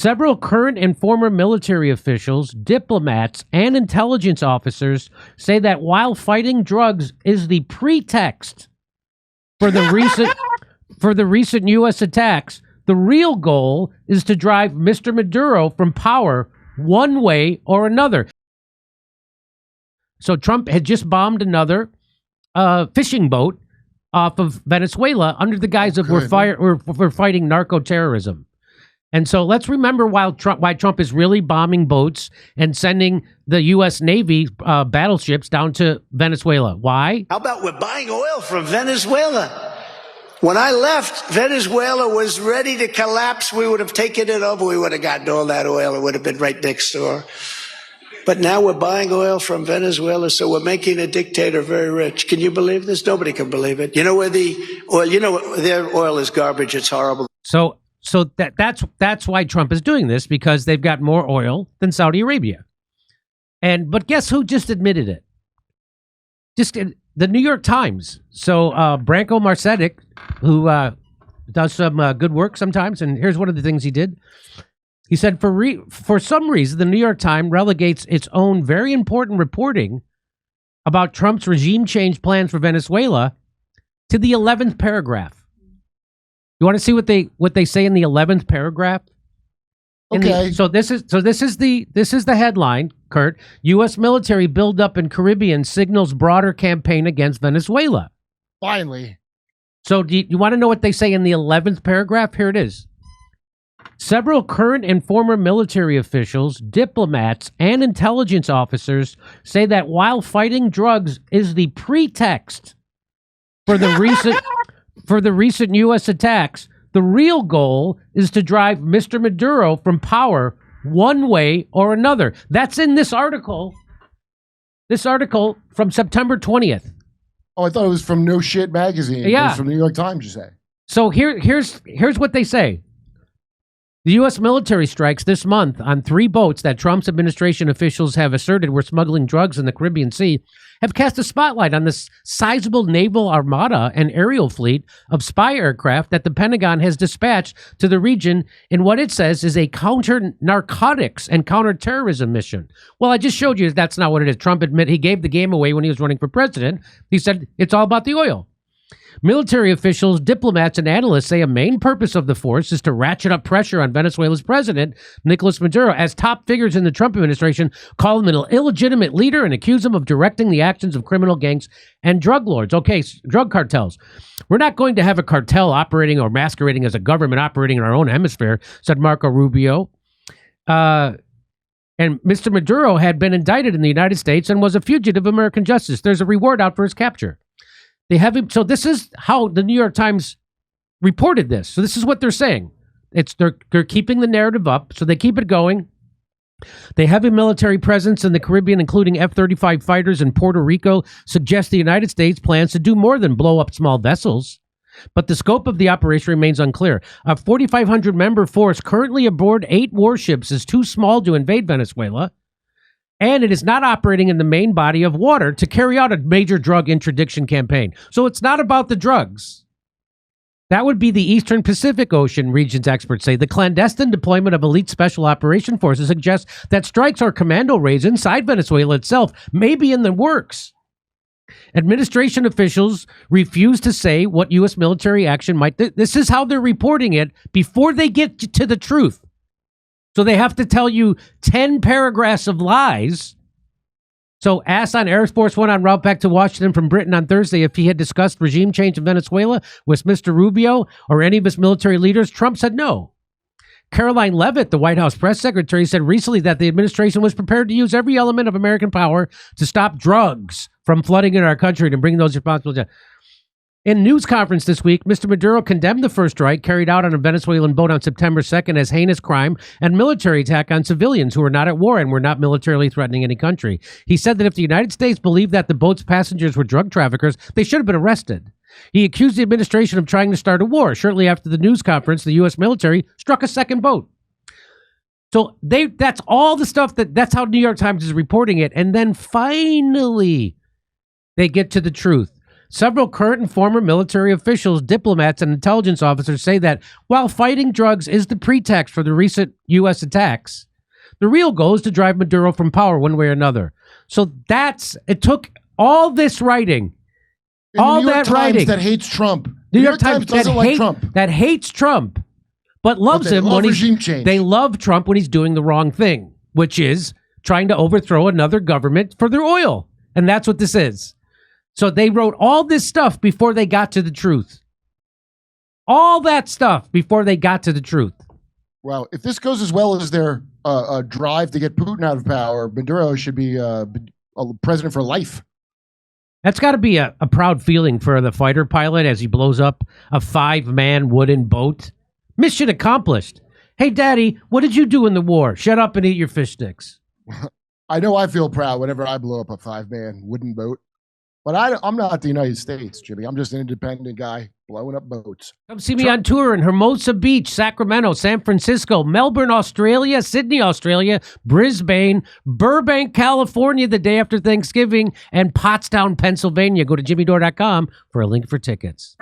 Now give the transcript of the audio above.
Several current and former military officials, diplomats, and intelligence officers say that while fighting drugs is the pretext for the recent U.S. attacks, the real goal is to drive Mr. Maduro from power one way or another. So Trump had just bombed another fishing boat off of Venezuela under the guise of we're fighting narco-terrorism. And so let's remember why Trump is really bombing boats and sending the U.S. Navy battleships down to Venezuela. Why? How about we're buying oil from Venezuela? When I left, Venezuela was ready to collapse. We would have taken it over. We would have gotten all that oil. It would have been right next door. But now we're buying oil from Venezuela, so we're making a dictator very rich. Can you believe this? Nobody can believe it. You know where the oil, their oil is garbage. It's horrible. So that's why Trump is doing this, because they've got more oil than Saudi Arabia. But guess who just admitted it? The New York Times. So Branko Marcetic, who does some good work sometimes, and here's one of the things he did. He said, for some reason, the New York Times relegates its own very important reporting about Trump's regime change plans for Venezuela to the 11th paragraph. You want to see what they say in the 11th paragraph? Okay. So this is the headline, Kurt. U.S. military buildup in Caribbean signals broader campaign against Venezuela. Finally. So do you want to know what they say in the 11th paragraph? Here it is. Several current and former military officials, diplomats, and intelligence officers say that while fighting drugs is the pretext for the recent U.S. attacks, the real goal is to drive Mr. Maduro from power one way or another. That's in this article. This article from September 20th. Oh, I thought it was from No Shit Magazine. Yeah. It was from New York Times, you say. So here's what they say. The U.S. military strikes this month on 3 boats that Trump's administration officials have asserted were smuggling drugs in the Caribbean Sea have cast a spotlight on this sizable naval armada and aerial fleet of spy aircraft that the Pentagon has dispatched to the region in what it says is a counter-narcotics and counter-terrorism mission. Well, I just showed you that's not what it is. Trump admitted he gave the game away when he was running for president. He said it's all about the oil. Military officials, diplomats, and analysts say a main purpose of the force is to ratchet up pressure on Venezuela's president, Nicolás Maduro, as top figures in the Trump administration call him an illegitimate leader and accuse him of directing the actions of criminal gangs and drug lords. Okay, drug cartels. We're not going to have a cartel operating or masquerading as a government operating in our own hemisphere, said Marco Rubio. And Mr. Maduro had been indicted in the United States and was a fugitive of American justice. There's a reward out for his capture. They have him. So this is how the New York Times reported this. So this is what they're saying. They're keeping the narrative up, so they keep it going. They have a military presence in the Caribbean, including F-35 fighters in Puerto Rico, suggests the United States plans to do more than blow up small vessels. But the scope of the operation remains unclear. A 4,500-member force currently aboard 8 warships is too small to invade Venezuela, and it is not operating in the main body of water to carry out a major drug interdiction campaign. So it's not about the drugs. That would be the Eastern Pacific Ocean region's experts say. The clandestine deployment of elite special operation forces suggests that strikes or commando raids inside Venezuela itself may be in the works. Administration officials refuse to say what U.S. military action might... This is how they're reporting it before they get to the truth. So they have to tell you 10 paragraphs of lies. So asked on Air Force One en route back to Washington from Britain on Thursday if he had discussed regime change in Venezuela with Mr. Rubio or any of his military leaders, Trump said no. Caroline Leavitt, the White House press secretary, said recently that the administration was prepared to use every element of American power to stop drugs from flooding in our country and bring those responsible to... In a news conference this week, Mr. Maduro condemned the first strike carried out on a Venezuelan boat on September 2nd as heinous crime and military attack on civilians who were not at war and were not militarily threatening any country. He said that if the United States believed that the boat's passengers were drug traffickers, they should have been arrested. He accused the administration of trying to start a war. Shortly after the news conference, the U.S. military struck a second boat. So that's all the stuff that's how New York Times is reporting it. And then finally, they get to the truth. Several current and former military officials, diplomats, and intelligence officers say that while fighting drugs is the pretext for the recent U.S. attacks, the real goal is to drive Maduro from power one way or another. So it took all this writing, all that writing. That hates Trump. New York Times doesn't like Trump. That hates Trump, but loves him when regime change. They love Trump when he's doing the wrong thing, which is trying to overthrow another government for their oil. And that's what this is. So they wrote all this stuff before they got to the truth. All that stuff before they got to the truth. Well, if this goes as well as their drive to get Putin out of power, Maduro should be a president for life. That's got to be a proud feeling for the fighter pilot as he blows up a 5-man wooden boat. Mission accomplished. Hey, Daddy, what did you do in the war? Shut up and eat your fish sticks. I know I feel proud whenever I blow up a 5-man wooden boat. But I'm not the United States, Jimmy. I'm just an independent guy blowing up boats. Come see me on tour in Hermosa Beach, Sacramento, San Francisco, Melbourne, Australia, Sydney, Australia, Brisbane, Burbank, California the day after Thanksgiving, and Pottstown, Pennsylvania. Go to jimmydore.com for a link for tickets.